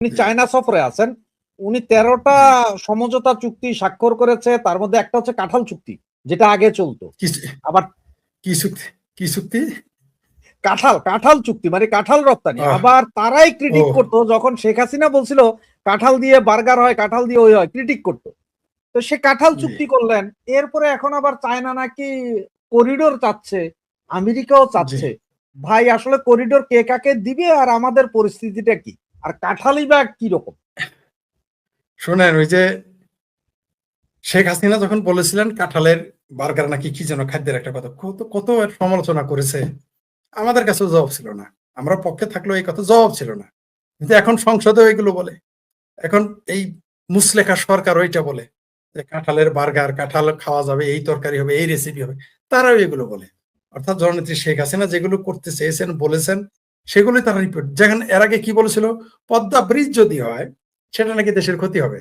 উনি চায়না সফরে আছেন। উনি 13টা সমঝোতা চুক্তি স্বাক্ষর করেছে, তার মধ্যে একটা হচ্ছে কাঁঠাল চুক্তি, যেটা আগে চলতো। আবার কি চুক্তি? কি চুক্তি? কাঁঠাল চুক্তি মানে কাঁঠাল রপ্তানি। আবার তারাই ক্রিটিক করতো যখন শেখ হাসিনা বলছিল কাঁঠাল দিয়ে বার্গার হয়, কাঁঠাল দিয়ে ওই হয়, ক্রিটিক করতো। তো সে কাঁঠাল চুক্তি করলেন। এরপরে এখন আবার চায়না নাকি করিডোর চাচ্ছে, আমেরিকাও চাচ্ছে। ভাই আসলে করিডোর কে কাকে দিবে আর আমাদের পরিস্থিতিটা কি, আর কাঁঠালই বা কি রকম? শোনেন, ওই যে শেখ হাসিনা যখন বলেছিলেন কাঁঠালের বার্গার নাকি কি যেন খাদ্যের একটা কথা, কত কত সমালোচনা করেছে, আমাদের কাছেও জবাব ছিল না। আমরা পক্ষে থাকলেও এই কথা জবাব ছিল না। কিন্তু এখন সংসদে এগুলো বলে, এখন এই মুসলেখা সরকার ওইটা বলে যে কাঁঠালের বার্গার, কাঁঠাল খাওয়া যাবে, এই তরকারি হবে, এই রেসিপি হবে, তারাও এগুলো বলে। অর্থাৎ জননেত্রী শেখ হাসিনা যেগুলো করতে চেয়েছেন, বলেছেন, সেগুলোই তারা রিপোর্ট। যেখানে এর আগে কি বলেছিল, পদ্মা ব্রিজ যদি হয় সেটা নাকি দেশের ক্ষতি হবে।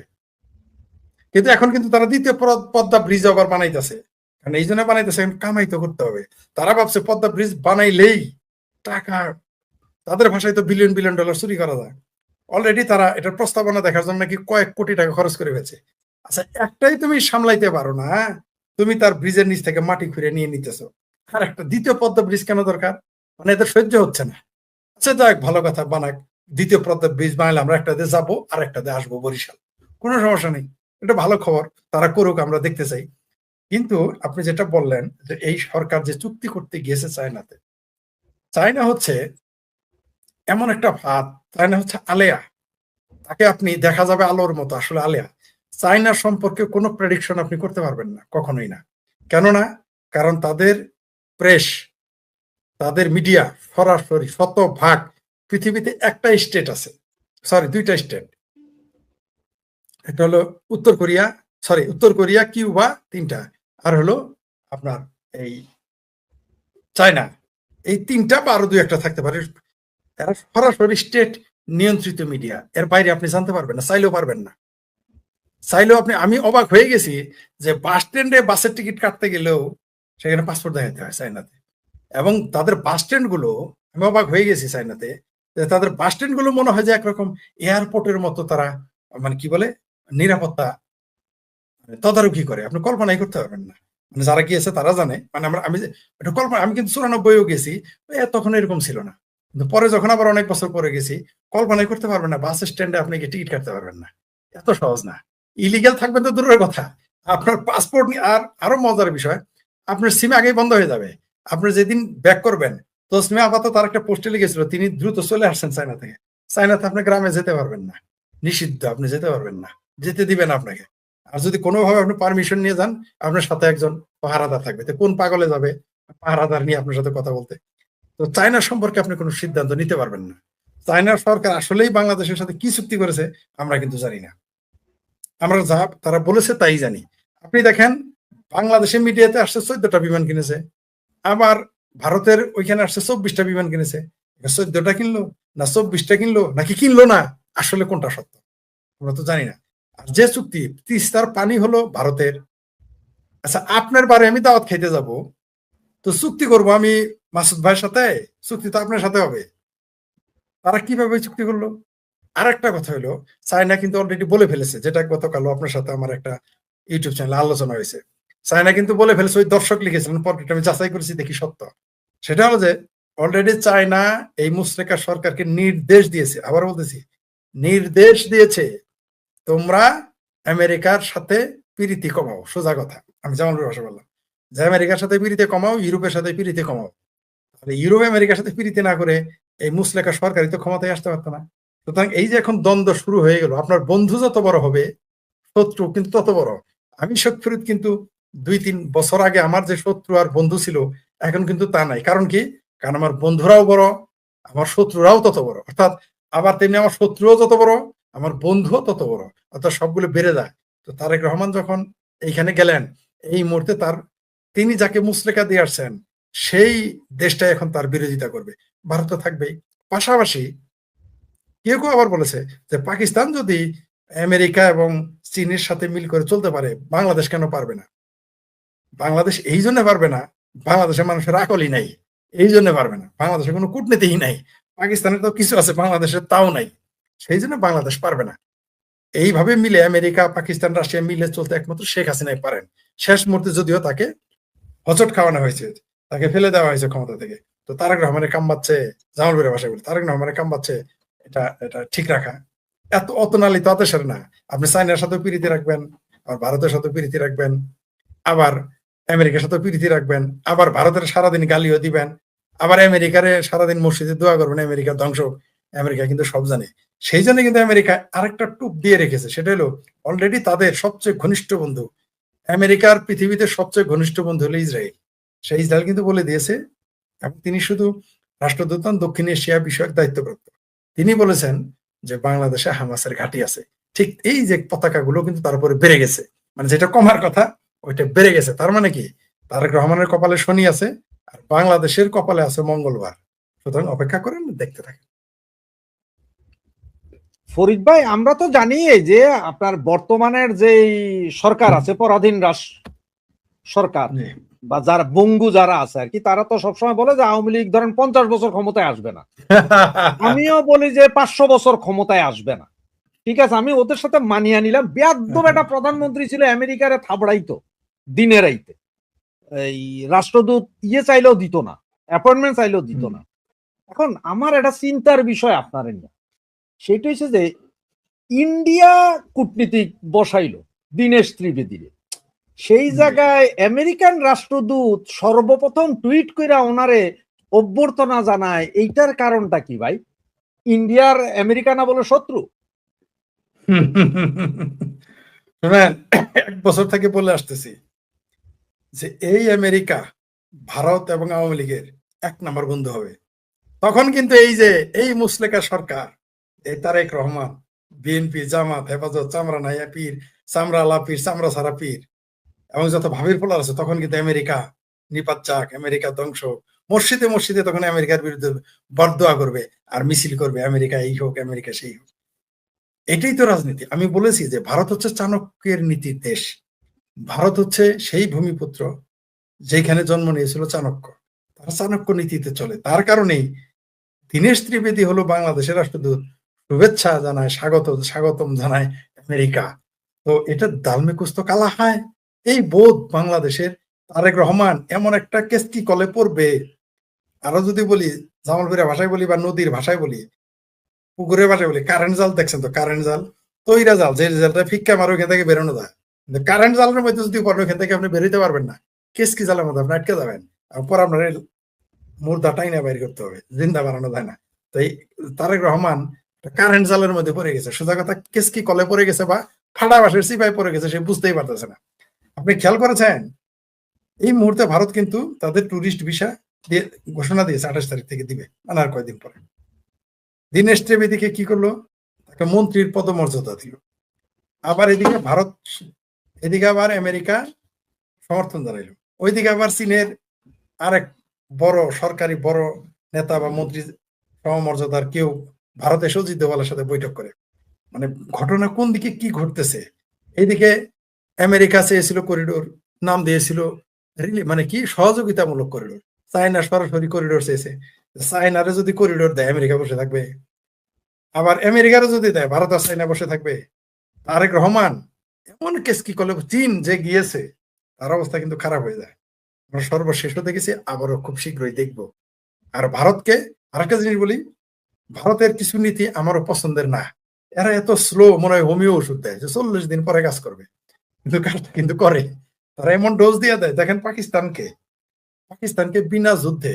কিন্তু এখন কিন্তু তারা দ্বিতীয় পদ্মা ব্রিজ আবার বানাইতেছে। কারণ এই জন্য বানাইতেছে, কামাই তো করতে হবে। তারা ভাবছে পদ্মা ব্রিজ বানাইলেই টাকা, তাদের ভাষায় তো বিলিয়ন বিলিয়ন ডলার চুরি করা যায়। অলরেডি তারা এটার প্রস্তাবনা দেখার জন্য নাকি কয়েক কোটি টাকা খরচ করে ফেলছে। আচ্ছা, একটাই তুমি সামলাইতে পারো না, তুমি তার ব্রিজের নিচ থেকে মাটি খুঁড়ে নিয়ে নিতেছো, আর একটা দ্বিতীয় পদ্মা ব্রিজ কেন দরকার? মানে এদের সহ্য হচ্ছে না। আচ্ছা যাক, ভালো কথা, বানাক। দ্বিতীয় পদ্মা ব্রিজ বানালে আমরা একটা দিয়ে যাবো আর একটা দিয়ে আসবো বরিশাল, কোনো সমস্যা নেই। এটা ভালো খবর, তারা করুক, আমরা দেখতে চাই। কিন্তু আপনি যেটা বললেন যে এই সরকার যে চুক্তি করতে গিয়েছে চায়নাতে, চায়না হচ্ছে এমন একটা ভাত, চায়না হচ্ছে আলেয়া। তাকে আপনি দেখা যাবে আলোর মতো, আসলে আলেয়া। চায়নার সম্পর্কে কোনো প্রেডিকশন আপনি করতে পারবেন না, কখনোই না। কেননা কারণ তাদের প্রেস, তাদের মিডিয়া সরাসরি শতভাগ, পৃথিবীতে একটা স্টেট আছে, সরি দুইটা স্টেট, একটা হলো উত্তর কোরিয়া, কিউবা, তিনটা, আর হলো আপনার এই চায়না। এই তিনটা বা আরো দুই একটা থাকতে পারে। এরা সরাসরি স্টেট নিয়ন্ত্রিত মিডিয়া, এর বাইরে আপনি জানতে পারবেন না, চাইলেও পারবেন না। চাইলেও আপনি, আমি অবাক হয়ে গেছি যে বাস স্ট্যান্ডে বাসের টিকিট কাটতে গেলেও সেখানে পাসপোর্ট দেখাতে হয় চায়নাতে। এবং তাদের বাস স্ট্যান্ড গুলো, আমি অবাক হয়ে গেছি চায়নাতে, যে তাদের বাস স্ট্যান্ড গুলো মনে হয় যে একরকম এয়ারপোর্টের মতো তারা, মানে কি বলে, নিরাপত্তা তদারকি করে। আপনি কল্পনাই করতে পারবেন না। মানে যারা গিয়েছে তারা জানে। মানে আমি এটা কল্পনা, আমি কিন্তু 94-ও গেছি, তখন এরকম ছিল না। কিন্তু পরে যখন আবার অনেক বছর পরে গেছি, কল্পনাই করতে পারবেন না বাস স্ট্যান্ডে আপনি গিয়ে টিকিট কাটতে পারবেন না। এত সহজ না। ইলিগাল থাকবেন তো দূরের কথা, আপনার পাসপোর্ট নিয়ে, আর আরো মজার বিষয়, আপনার সিম আগেই বন্ধ হয়ে যাবে। আপনি যেদিন ব্যাক করবেন, তো সিমে আপাতত তার একটা পোস্টে লিখেছিল তিনি দ্রুত চলে আসছেন চায়না থেকে। চায়নাতে আপনি গ্রামে যেতে পারবেন না, নিষিদ্ধ, আপনি যেতে পারবেন না, যেতে দিবেন আপনাকে। আর যদি কোনোভাবে আপনি পারমিশন নিয়ে যান, আপনার সাথে একজন পাহারাদার থাকবে। তো কোন পাগলে যাবে পাহারাদার নিয়ে আপনার সাথে কথা বলতে? তো চায়না সম্পর্কে আপনি কোনো সিদ্ধান্ত নিতে পারবেন না। চায়নার সরকার আসলেই বাংলাদেশের সাথে কি চুক্তি করেছে আমরা কিন্তু জানি না। আমরা যা তারা বলেছে তাই জানি। আপনি দেখেন, বাংলাদেশের মিডিয়াতে আসছে 14টা বিমান কিনেছে, আবার ভারতের ওইখানে আসছে 24টা বিমান কিনেছে। 14টা কিনলো না 24টা কিনলো নাকি কিনলো না, আসলে কোনটা সত্য আমরা তো জানি না। আর যে চুক্তি, তিস্তার পানি হলো ভারতের। আচ্ছা, আপনার বারে আমি দাওয়াত খাইতে যাব, তো চুক্তি করব আমি মাসুদ ভাইয়ের সাথে, চুক্তি তো আপনার সাথে হবে। তারা কিভাবে চুক্তি করলো? আর একটা কথা হলো, চায়না কিন্তু অলরেডি বলে ফেলেছে, যেটা গতকাল আপনার সাথে আমার একটা ইউটিউব চ্যানেলে আলোচনা হয়েছে। চায়না কিন্তু বলে ফেলেছে, ওই দর্শক লিখেছিলেন, পরটা আমি যাচাই করেছি, দেখি সত্য। সেটা হলো যে অলরেডি চায়না এই মুশরিকা সরকারকে নির্দেশ দিয়েছে, আবার বলতেছি নির্দেশ দিয়েছে, তোমরা আমেরিকার সাথে পিরিতি কমাও। সোজা কথা, আমি যেমন ভাষা বললাম, যে আমেরিকার সাথে পিরিতি কমাও, ইউরোপের সাথে পিরিতি কমাও। ইউরোপ আমেরিকার সাথে পিরিতি না করে এই মুসলেকা সরকারই তো ক্ষমতায় আসতে পারতো না। সুতরাং এই যে এখন দ্বন্দ্ব শুরু হয়ে গেল, আপনার বন্ধু যত বড় হবে, শত্রু কিন্তু তত বড়। আমি শোকফরিদ কিন্তু 2-3 বছর আগে আমার যে শত্রু আর বন্ধু ছিল, এখন কিন্তু তা নাই। কারণ কি? কারণ আমার বন্ধুরাও বড়, আমার শত্রুরাও তত বড়। অর্থাৎ আবার তেমনি আমার শত্রুও যত বড়, আমার বন্ধুও তত বড়। অর্থাৎ সবগুলো বেড়ে যায়। তো তারেক রহমান যখন এইখানে গেলেন, এই মুহূর্তে তিনি যাকে মুচলেকা দিয়ে আসছেন, সেই দেশটা এখন তার বিরোধিতা করবে। ভারত তো থাকবেই। পাশাপাশি কেউ কেউ আবার বলেছে যে পাকিস্তান যদি আমেরিকা এবং চীনের সাথে মিল করে চলতে পারে, বাংলাদেশ কেন পারবে না? বাংলাদেশ এই জন্য পারবে না, বাংলাদেশের মানুষের আকলই নাই, এই জন্য পারবে না। বাংলাদেশের কোনো কূটনীতিই নাই। পাকিস্তানের তো কিছু আছে, বাংলাদেশের তাও নাই। সেই জন্য বাংলাদেশ পারবে না। এইভাবে মিলে আমেরিকা, পাকিস্তান, রাশিয়া মিলে চলতে একমাত্র শেখ হাসিনাই পারেন। শেষ মুহূর্তে যদিও তাকে হোঁচট খাওয়ানো হয়েছে, তাকে ফেলে দেওয়া হয়েছে ক্ষমতা থেকে। তো তারেক রহমানের কাম বাচ্ছে, জামালপুরের ভাষায় বলি, তারেক রহমানের কাম বাচ্ছে এটা এটা ঠিক রাখা। এত অতনালি তো আদেশের না। আপনি চায়নার সাথে প্রীতি রাখবেন, আর ভারতের সাথে প্রীতি রাখবেন, আবার আমেরিকার সাথে প্রীতি রাখবেন, আবার ভারতের সারাদিন গালিও দিবেন, আবার আমেরিকারে সারাদিন মসজিদে দোয়া করবেন আমেরিকা ধ্বংস হোক। আমেরিকা কিন্তু সব জানে। সেই জন্য কিন্তু আমেরিকা আরেকটা টুপ দিয়ে রেখেছে, সেটা হলো অলরেডি তাদের সবচেয়ে ঘনিষ্ঠ বন্ধু আমেরিকার পৃথিবীতে সবচেয়ে ঘনিষ্ঠ বন্ধু হলো ইসরায়েল। সেই ইসরায়েল কিন্তু বলে দিয়েছে, এবং তিনি শুধু রাষ্ট্রদূত নন, দক্ষিণ এশিয়া বিষয়ক দায়িত্বপ্রাপ্ত। তিনি বলেছেন যে বাংলাদেশে হামাসের ঘাঁটি আছে। ঠিক এই যে পতাকাগুলো কিন্তু তার উপরে বেড়ে গেছে, মানে যেটা কমার কথা ওইটা বেড়ে গেছে। তার মানে কি, তারেক রহমানের কপালে শনি আছে আর বাংলাদেশের কপালে আছে মঙ্গলবার। সুতরাং অপেক্ষা করেন, দেখতে থাকেন। ফরিদ ভাই, আমরা তো জানি এই যে আপনার বর্তমানের যে সরকার আছে, পরাধীন সরকার বা যারা বঙ্গু যারা আছে আর কি, তারা তো সবসময় বলে যে আওয়ামী লীগ ধরেন 50 বছর ক্ষমতায় আসবে না। আমিও বলি যে 500 বছর ক্ষমতায় আসবে না। ঠিক আছে, আমি ওদের সাথে মানিয়ে নিলাম। বেয়াদব একটা প্রধানমন্ত্রী ছিল, আমেরিকারে থাবড়াইতো দিনে রাইতে। এই রাষ্ট্রদূত চাইলেও দিত না, অ্যাপয়েন্টমেন্ট চাইলেও দিত না। এখন আমার একটা চিন্তার বিষয় আপনার নিয়ে, সেটা হচ্ছে যে ইন্ডিয়া কূটনীতিক বসাইলো দীনেশ ত্রিবেদীরে, সেই জায়গায় আমেরিকান রাষ্ট্রদূত সর্বপ্রথম টুইট কইরা ওনারে অভ্যর্থনা জানায়। এইটার কারণটা কি ভাই? ইন্ডিয়ার আমেরিকা না বলে শত্রু? শুনেন, 1 বছর থেকে বলে আসতেছি যে এই আমেরিকা ভারত এবং আওয়ামী লীগের 1 নম্বর বন্ধু হবে। তখন কিন্তু এই যে এই মুসলেকা সরকার, এই তারেক রহমান, বিএনপি, জামাত, হেফাজত, চামড়া নাইয়া পীর, চামড়া আলা পীর, চামড়া সারা পীর এবং যত ভাবির পোলার আছে, তখন কিন্তু আমেরিকা নিপাত যাক, আমেরিকা ধ্বংস। মসজিদে মসজিদে তখন আমেরিকার বিরুদ্ধে বরদোয়া করবে আর মিছিল করবে, আমেরিকা এই হোক, আমেরিকা সেই হোক। এটাই তো রাজনীতি। আমি বলেছি যে ভারত হচ্ছে চাণক্যের নীতির দেশ। ভারত হচ্ছে সেই ভূমিপুত্র যেখানে জন্ম নিয়েছিল চাণক্য। তারা চাণক্য নীতিতে চলে। তার কারণেই দীনেশ ত্রিবেদী হলো বাংলাদেশের রাষ্ট্রদূত, শুভেচ্ছা জানায়, স্বাগতম জানায় আমেরিকা। তো এটা দালমে কুছ তো কালা হয়। এই বোধ বাংলাদেশের তারেক রহমান এমন একটা কেস্কি কলে পড়বে। আরো যদি বলি, জামালপুরের ভাষায় বলি বা নদীর ভাষায় বলি, পুকুরের ভাষায় বলি, কারেন্ট জাল দেখছেন তো, কারেন্ট জাল, তৈরা জাল, যে জালটা ফিক্কা মারো ওখান থেকে বেরোনো যায়। কারেন্ট জালের মধ্যে যদি পড়েন ওখান থেকে আপনি বেরোতে পারবেন না। কেস্কি জালের মধ্যে আপনি আটকে যাবেন, পরে আপনার মুর্দা টাইনা বাইর করতে হবে, জিন্দা বানানো যায় না। তো এই তারেক রহমান কারেন্ট জালের মধ্যে পড়ে গেছে, সোজা কথা কেস্কি কলে পড়ে গেছে বা ফাটা বাঁশের সিপাই পড়ে গেছে, সে বুঝতেই পারতেছে না। আপনি খেয়াল করেছেন এই মুহূর্তে ভারত কিন্তু তাদের টুরিস্ট ভিসা দিয়ে ঘোষণা দিয়েছে 28 তারিখ থেকে দিবে, মানে আর কয়েকদিন পরে। দীনেশ ত্রিবেদীকে কি করলো, তাকে মন্ত্রীর পদমর্যাদা দিল। আবার এদিকে ভারত, এদিকে আবার আমেরিকা সমর্থন জানাইল, ওইদিকে আবার চীনের আরেক বড় সরকারি বড় নেতা বা মন্ত্রী সমমর্যাদার কেউ ভারতে সজিত দোভালের সাথে বৈঠক করে। মানে ঘটনা কোন দিকে কি ঘটতেছে। এইদিকে আমেরিকা চেয়েছিল করিডোর, নাম দিয়েছিল মানে কি সহযোগিতামূলক করিডোর। চায়না সরাসরি করিডোর চেয়েছে, চায়নারে যদি করিডোর দেয় আমেরিকা বসে থাকবে? আবার আমেরিকারও যদি দেয় ভারত আর চায়না বসে থাকবে? তারেক রহমান এমন কেস কি করলে, চীন যে গিয়েছে তার অবস্থা কিন্তু খারাপ হয়ে যায়। আমরা সর্বশেষও দেখেছি, আবারও খুব শীঘ্রই দেখবো। আর ভারতকে আরেকটা জিনিস বলি, ভারতের কিছু নীতি আমারও পছন্দের না। এরা এত স্লো, মনে হয় হোমিও ওষুধ দেয় যে 40 দিন পরে কাজ করবে, কিন্তু কাজটা কিন্তু করে। তারা এমন ডোজ দিয়ে দেয়। দেখেন পাকিস্তানকে বিনা যুদ্ধে,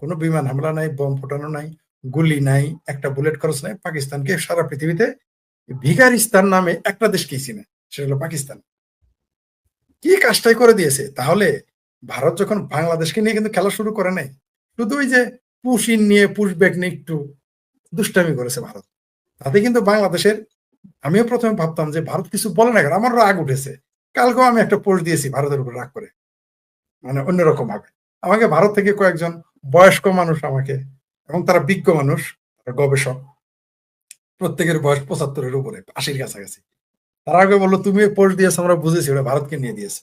কোনো বিমান হামলা নাই, বোম ফোটানো নাই, গুলি নাই, একটা বুলেট খরচ নাই, পাকিস্তানকে সারা পৃথিবীতে ভিকারিস্তান নামে একটা দেশকেই চিনে, সেটা হলো পাকিস্তান। কি কাজটাই করে দিয়েছে। তাহলে ভারত যখন বাংলাদেশকে নিয়ে কিন্তু খেলা শুরু করে নাই, শুধু ওই যে পুশ ইন নিয়ে, পুশ ব্যাক নিয়ে একটু দুষ্টামি করেছে ভারত। তাতে কিন্তু বাংলাদেশের, আমিও প্রথমে ভাবতাম যে ভারত কিছু বলে না, কেন আমার রাগ উঠেছে। কালকেও আমি একটা পোস্ট দিয়েছি ভারতের উপর রাগ করে, মানে অন্যরকম ভাবে। আমাকে ভারত থেকে কয়েকজন বয়স্ক মানুষ আমাকে, এবং তারা বিজ্ঞ মানুষ, গবেষক, প্রত্যেকের বয়স 75-এর উপরে, 80-র কাছাকাছি। তারা আগে বললো, তুমি পোস্ট দিয়েছো আমরা বুঝেছি, ওরা ভারতকে নিয়ে দিয়েছে,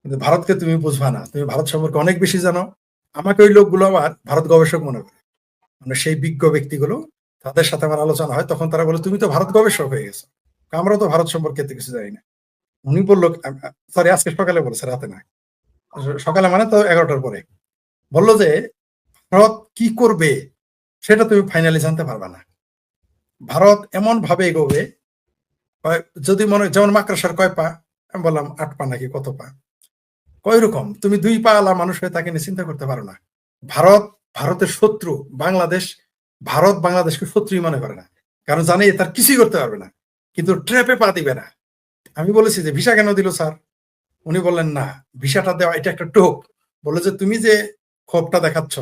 কিন্তু ভারতকে তুমি বুঝবা না, তুমি ভারত সম্পর্কে অনেক বেশি জানো। আমাকে ওই লোকগুলো আবার ভারত গবেষক মনে করে, মানে সেই বিজ্ঞ ব্যক্তিগুলো তাদের সাথে আমার আলোচনা হয়, তখন তারা বলে তুমি তো ভারত গবেষক হয়ে গেছো, আমরা তো ভারত সম্পর্কে এত কিছু জানি না। উনি বললো, সরি আজকে সকালে বলেছে, রাতে না, সকালে মানে তো 11টার পরে, বললো যে ভারত কি করবে সেটা তুমি ফাইনালি জানতে পারবা না। ভারত এমন ভাবে এগোবে, যদি মনে যেমন মাকড়সার কয় পা, আমি বললাম 8 পা নাকি কত পা, কয় রকম তুমি 2 পা আলা মানুষ হয়ে তাকে নিয়ে চিন্তা করতে পারো না। ভারত, ভারতের শত্রু বাংলাদেশ, ভারত বাংলাদেশকে শত্রুই মনে করে না, কারণ জানে তার কিছুই করতে পারবে না, কিন্তু ট্র্যাপে পা দিবে না। আমি বলেছি যে ভিসা কেন দিল স্যার? উনি বললেন না, ভিসাটা দেওয়া এটা একটা টোপ। বলে যে তুমি যে ক্ষোভটা দেখাচ্ছ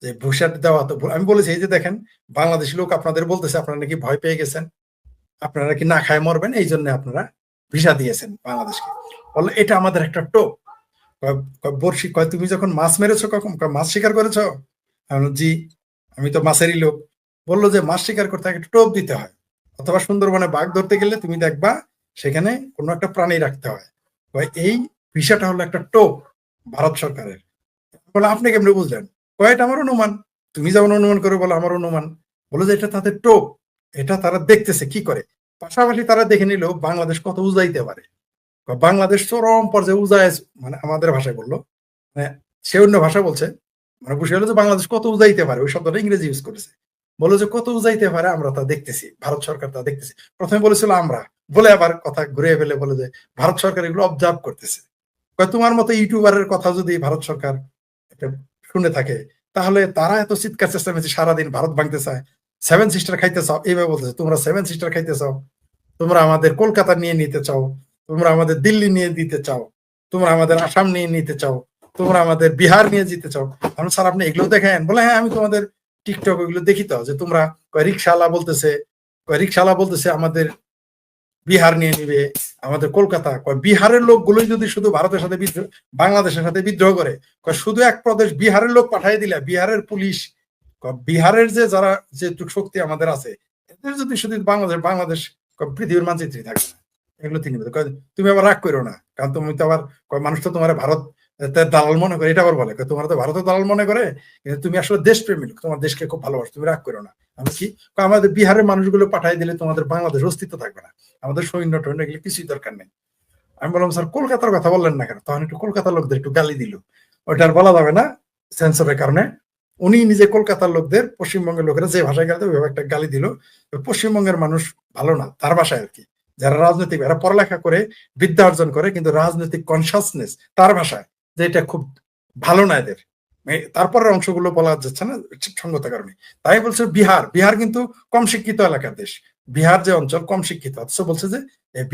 যে ভিসাটা দেওয়া তো আমি বলেছি এই যে দেখেন বাংলাদেশি লোক আপনাদের বলতেছে আপনারা নাকি ভয় পেয়ে গেছেন, আপনারা নাকি না খায় মরবেন, এই জন্য আপনারা ভিসা দিয়েছেন বাংলাদেশকে। বললো এটা আমাদের একটা টোপ। বর্ষি কয় তুমি যখন মাছ মেরেছো কখন, মাছ শিকার করেছো? জি, আমি তো মাছেরই লোক। বললো যে মাছ শিকার করতে একটা টোপ দিতে হয়, অথবা সুন্দরবনে বাঘ ধরতে গেলে তুমি দেখবা সেখানে কোনো একটা প্রাণী রাখতে হয়। এই ভিসাটা হলো একটা টোপ ভারত সরকারের। বলে আপনি কেমনি বুঝলেন? এটা আমার অনুমান। তুমি যেমন অনুমান করে বলো আমার অনুমান। বলে যে এটা তাদের টোপ, এটা তারা দেখতেছে কি করে। পাশাপাশি তারা দেখে নিল বাংলাদেশ কত উজাইতে পারে। বাংলাদেশ চরম পর্যায়ে উজায়, মানে আমাদের ভাষায় বললো, মানে সে অন্য ভাষা বলছে, মানে বুঝে গেল যে বাংলাদেশ কত উজাইতে পারে, ওই শব্দটা ইংরেজি ইউজ করেছে। বলে যে কত উজাইতে পারে আমরা তা দেখতেছি, ভারত সরকার তা দেখতেছি। প্রথমে বলেছিল আমরা, বলে আবার কথা ঘুরে ফেলে বলে যে ভারত সরকার এগুলো অবজার্ভ করতেছে। তোমার মতো ইউটিউবারের কথা যদি ভারত সরকার শুনে থাকে, তাহলে তারা এত চিৎকার চেঁচামেচি সারাদিন ভারত ভাঙতে চায়, 7 সিস্টার খাইতে চাও, এইভাবে বলতেছে তোমরা 7 সিস্টার খাইতে চাও, তোমরা আমাদের কলকাতা নিয়ে নিতে চাও, তোমরা আমাদের দিল্লি নিয়ে দিতে চাও, তোমরা আমাদের আসাম নিয়ে নিতে চাও, তোমরা আমাদের বিহার নিয়ে যেতে চাও। আমি স্যার আপনি এগুলো দেখেন? বলে হ্যাঁ আমি তোমাদের টিকটক ওইগুলো দেখি তো, যে তোমরা রিক্সাওয়ালা বলতেছে আমাদের বিহার নিয়ে নিবে, আমাদের কলকাতা। বিহারের লোকগুলোই যদি শুধু ভারতের সাথে বিদ্রোহ, বাংলাদেশের সাথে বিদ্রোহ করে, শুধু এক প্রদেশ বিহারের লোক পাঠিয়ে দিলে, বিহারের পুলিশ, বিহারের যে যারা যে শক্তি আমাদের আছে, এদের যদি শুধু বাংলাদেশ পৃথিবীর মানচিত্রে থাকে না। এগুলো তিনি তুমি আবার রাগ করো না, কারণ তুমি তো আবার মানুষ তো তোমার ভারত দালাল মনে করে, এটা আবার বলে তোমার তো ভারতের দালাল মনে করে, কিন্তু তুমি আসলে দেশপ্রেমী লোক, তোমার দেশকে খুব ভালোবাসো, তুমি রাগ করো না। আমি কি আমাদের বিহারের মানুষগুলো পাঠিয়ে দিলে তোমাদের বাংলাদেশ অস্তিত্ব থাকবে না, আমাদের সৈন্য টৈন্য এগুলো কিছুই দরকার নেই। আমি বললাম স্যার কলকাতার কথা বললেন না কেন? তখন একটু কলকাতার লোকদের একটু গালি দিল, ওইটা আর বলা যাবে না সেন্সরের কারণে। উনি নিজে কলকাতার লোকদের পশ্চিমবঙ্গের লোকেরা যে ভাষায় গালি দেবে একটা গালি দিল। পশ্চিমবঙ্গের মানুষ ভালো না, তার ভাষায় আর কি, যারা রাজনৈতিক, এরা পড়ালেখা করে বিদ্যা অর্জন করে, কিন্তু রাজনৈতিক কনসাসনেস তার ভাষায় যে এটা খুব ভালো না এদের, তারপরের অংশগুলো বলা যাচ্ছে না সঙ্গতার কারণে। তাই বলছে বিহার কিন্তু কম শিক্ষিত এলাকার দেশ, বিহার যে অঞ্চল কম শিক্ষিত, অথচ বলছে যে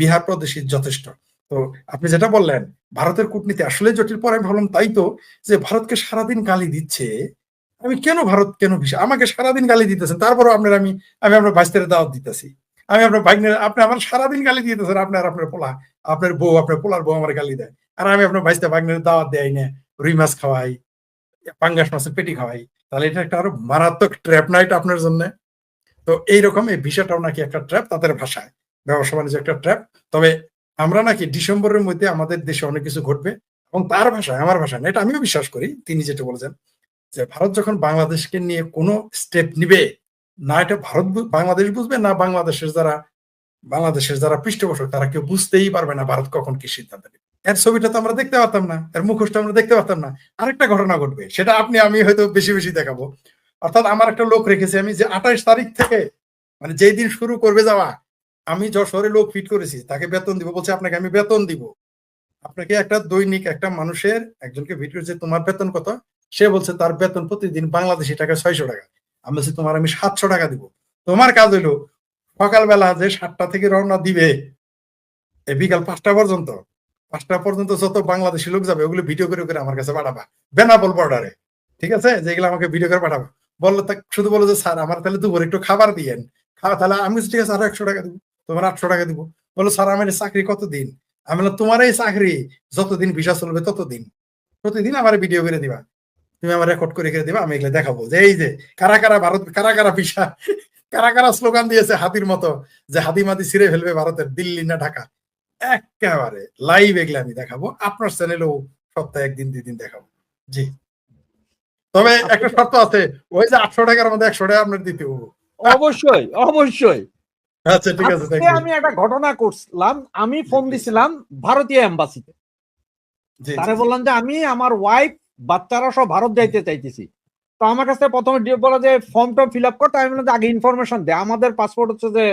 বিহার প্রদেশই যথেষ্ট। তো আপনি যেটা বললেন ভারতের কূটনীতি আসলে জটিল, পরে আমি ভাবলাম তাই তো, যে ভারতকে সারাদিন গালি দিচ্ছে, আমি কেন ভারত কেন বিষয় আমাকে সারাদিন গালি দিতেছেন, তারপরও আমি আপনার ভাইস্তারে দাওয়াত দিতেছি, আমি আপনার ভাগ্নের, আপনি আমার সারাদিন গালি দিতেছেন, আপনার পোলা, আপনার বউ, আপনার পোলার বউ আমার গালি দেয়, আর আমি আপনার ভাইস্তা ভাগ্নের দাওয়াত দেয় না, রুই মাছ খাওয়াই, পাঙ্গাস মাছের পেটি খাওয়াই, তাহলে এটা একটা আরো মারাত্মক ট্র্যাপ না এটা আপনার জন্য? তো এইরকম এই ভিসাটাও নাকি একটা ট্র্যাপ তাদের ভাষায়, ব্যবসা বাণিজ্য একটা ট্র্যাপ। তবে আমরা নাকি ডিসেম্বরের মধ্যে আমাদের দেশে অনেক কিছু ঘটবে, এবং তার ভাষায় আমার ভাষায় না, এটা আমিও বিশ্বাস করি, তিনি যেটা বলেছেন যে ভারত যখন বাংলাদেশকে নিয়ে কোনো স্টেপ নিবে, না এটা ভারত বাংলাদেশ বুঝবে, না বাংলাদেশের যারা পৃষ্ঠপোষক তারা কেউ বুঝতেই পারবে না ভারত কখন কি সিদ্ধান্ত নেবে। এর ছবিটা তো আমরা দেখতে পারতাম না, এর মুখোশটা আমরা দেখতে পারতাম না। আরেকটা ঘটনা ঘটবে, সেটা আমি হয়তো বেশি বেশি দেখাবো। অর্থাৎ আমার একটা লোক রেখেছি আমি, যে 28 তারিখ থেকে, মানে যেই দিন শুরু করবে যাওয়া, আমি যশোরে লোক ফিট করেছি, তাকে বেতন দিব, বলছে আপনাকে আমি বেতন দিব। আপনাকে একটা দৈনিক একটা মানুষের একজনকে ভিডিও, যে তোমার বেতন কত, সে বলছে তার বেতন প্রতিদিন বাংলাদেশি টাকা 600 টাকা। আমি বলছি তোমার আমি 700 টাকা দিব। তোমার কাজ হইলো সকালবেলা যে 7টা থেকে রওনা দিবে, বিকাল 5টা পর্যন্ত, 5টা পর্যন্ত যত বাংলাদেশি লোক যাবে ওগুলো ভিডিও করে করে আমার কাছে পাঠাবা, বেনাপোল বর্ডারে, ঠিক আছে? যেগুলো আমাকে ভিডিও করে পাঠাবো। বললো শুধু বলো যে স্যার আমার তাহলে দুপুরে একটু খাবার দিয়েন, খাওয়া, তাহলে আমি ঠিক আছে আরো 100 টাকা দিব, তোমার 800 টাকা দিব। বলো স্যার আমার চাকরি কতদিন? আমি বললাম তোমার এই চাকরি যতদিন ভিসা চলবে ততদিন, প্রতিদিন আমার ভিডিও করে দিবা, তুমি আমার রেকর্ড করে দিবা, আমি এগুলো দেখাবো যে এই যে কারা কারা ভারত, কারা কারা ভিসা, কারা কারা স্লোগান দিয়েছে হাতির মতো, যে হাতি মাতি ছিঁড়ে ফেলবে ভারতের, দিল্লি না ঢাকা, একেবারে লাইভ এগুলো আমি দেখাবো, আপনার চ্যানেলেও সপ্তাহে 1 দিন 2 দিন দেখাবো। জি, তবে একটা শর্ত আছে, ওই যে 800 টাকার মধ্যে 100 টাকা আপনার দিতে হবে। অবশ্যই অবশ্যই। আচ্ছা ঠিক আছে, আজকে থ্যাংক ইউ। আমি একটা ঘটনা করলাম, আমি ফোন দিছিলাম ভারতীয় এম্বাসিতে, জি জি তারে জি। বললাম যে আমি আমার ওয়াইফ বাচ্চারা সব ভারত যাইতে চাইতেছি। তো আমার কাছে প্রথমে বলা যে ফর্ম টর্ম ফিল আপ করতে, আমি বললাম যে আগে ইনফরমেশন দে, আমাদের পাসপোর্ট হচ্ছে যে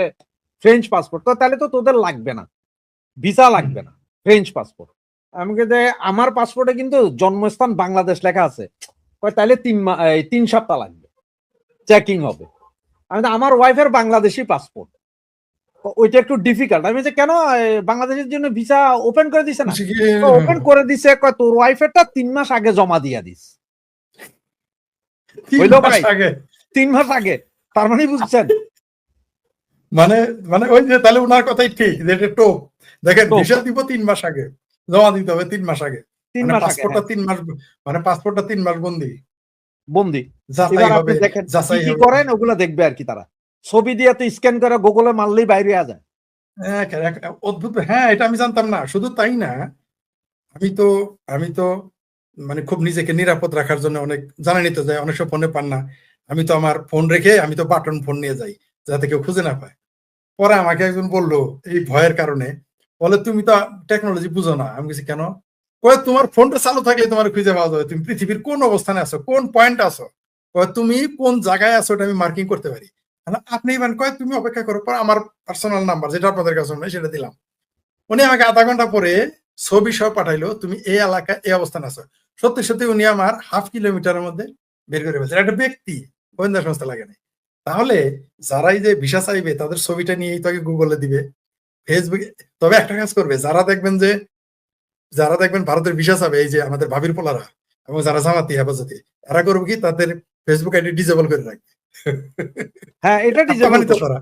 ফ্রেঞ্চ পাসপোর্ট, তো তাহলে তো তোদের লাগবে না, ভিসা হুম, লাগবে না, ফ্রেঞ্চ পাসপোর্ট। আমাকে যে আমার পাসপোর্টে কিন্তু জন্মস্থান বাংলাদেশ লেখা আছে, কয় তাহলে 3 সপ্তাহ লাগবে, চেকিং হবে। আমি তো আমার ওয়াইফের বাংলাদেশি পাসপোর্ট, ওইটা একটু ডিফিকাল্ট। আমি যে কেন বাংলাদেশের জন্য ভিসা ওপেন করে দিছে না, বলছি কি, ওপেন করে দিছে, কয় তোর ওয়াইফেরটা 3 মাস আগে জমা দিয়া দিস। 3 হইলো মাস ভাই, আগে? 3 মাস আগে, তার মানে বুঝছেন মানে মানে ওই যে তাহলে উনার কথাই ঠিক যে এটা টোপ। দেখেন তো ভিসা দিব 3 মাস আগে, জমা দিতে হবে 3 মাস আগে। তিন মানে মাস আগে পাসপোর্টটা হ্যাঁ 3 মাস, মানে পাসপোর্টটা 3 মাস বন্দি। বন্দি। যাচাই এবার আপনি হবে, দেখেন কি যাচাই কি হবে। করেন, ওগুলা দেখবে আর কি তারা, ছবি দিয়ে তো স্ক্যান করে গুগলে মারলেই বাইরে আ যায়। অদ্ভুত। হ্যাঁ, এটা আমি জানতাম না। শুধু তাই না, আমি তো আমি তো মানে খুব নিজেকে নিরাপদ রাখার জন্য অনেক, জানেনই তো যে অনেক সময় ফোনে পান না। আমি তো আমার ফোন রেখে আমি তো বাটন ফোন নিয়ে যাই যাতে কেউ খুঁজে না পায়। পরে আমাকে একজন বললো এই ভয়ের কারণে, বলে তুমি তো টেকনোলজি বুঝো না। আমি বলছি কেন? কয় তোমার ফোনটা চালু থাকলে তোমার খুঁজে পাওয়া যাবে, তুমি পৃথিবীর কোন অবস্থানে আছো, কোন পয়েন্ট আছো, কয় তুমি কোন জায়গায় আছো ওটা আমি মার্কিং করতে পারি। আপনি ইভেন কয় তুমি অপেক্ষা করো, পর আমার পার্সোনাল নাম্বার যেটা আপনাদের কাছে নেই সেটা দিলাম। উনি আমাকে আধা ঘন্টা পরে ছবি সহ পাঠাইলো, তুমি এই এলাকায় এই অবস্থান আছো। সত্যি সত্যি উনি আমার 1/2 কিলোমিটারের মধ্যে বের করে ফেলছে। একটা ব্যক্তি, গোয়েন্দা সংস্থা লাগে না। তাহলে যারাই যে ভিসা চাইবে তাদের ছবিটা নিয়েই তাকে গুগলে দিবে, ফেসবুকে। তবে একটা কাজ করবে, যারা দেখবেন ভারতের ভিসা চাবে, এই যে আমাদের ভাবির পোলারা এবং যারা জামাতি হেফাজতি, এরা করবে কি তাদের ফেসবুক আইডি ডিসেবল করে রাখবে। হ্যাঁ এটা আপনার ডিজেবল তো তারা